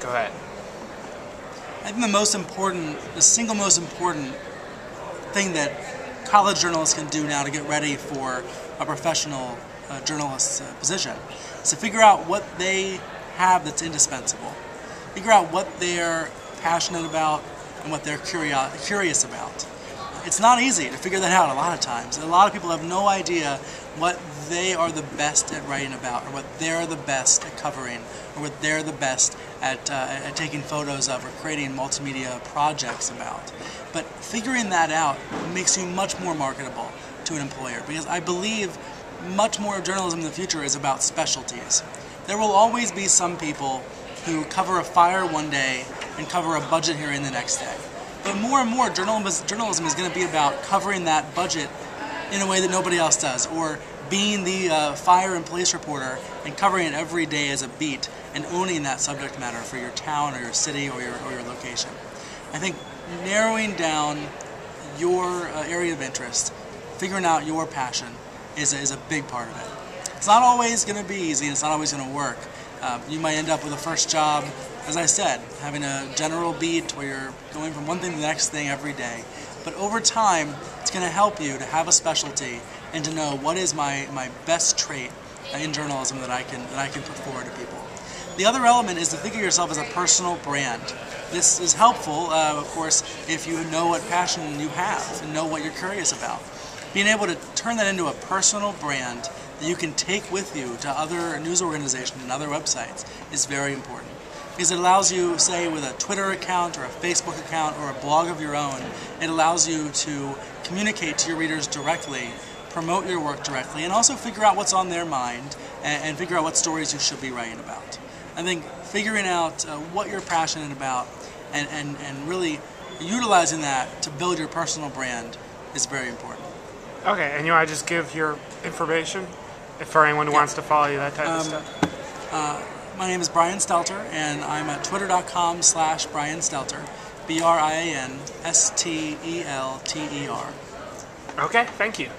Go ahead. I think the single most important thing that college journalists can do now to get ready for a professional journalist's position is to figure out what they have that's indispensable. Figure out what they're passionate about and what they're curious about. It's not easy to figure that out a lot of times. A lot of people have no idea what they are the best at writing about, or what they're the best at covering, or what they're the best at taking photos of, or creating multimedia projects about. But figuring that out makes you much more marketable to an employer, because I believe much more of journalism in the future is about specialties. There will always be some people who cover a fire one day and cover a budget hearing the next day. But more and more, journalism is going to be about covering that budget in a way that nobody else does, or being the fire and police reporter and covering it every day as a beat and owning that subject matter for your town or your city or your location. I think narrowing down your area of interest, figuring out your passion, is a big part of it. It's not always going to be easy, and it's not always going to work. You might end up with a first job, as I said, having a general beat where you're going from one thing to the next thing every day. But over time, it's going to help you to have a specialty and to know what is my best trait in journalism that I can put forward to people. The other element is to think of yourself as a personal brand. This is helpful, of course, if you know what passion you have and know what you're curious about. Being able to turn that into a personal brand that you can take with you to other news organizations and other websites is very important. Because it allows you, say, with a Twitter account or a Facebook account or a blog of your own, it allows you to communicate to your readers directly, promote your work directly, and also figure out what's on their mind and figure out what stories you should be writing about. I think figuring out what you're passionate about and really utilizing that to build your personal brand is very important. Okay, and you want to just give your information for anyone who wants to follow you, that type of stuff? My name is Brian Stelter, and I'm at twitter.com/Brian Stelter, BrianStelter. Okay, thank you.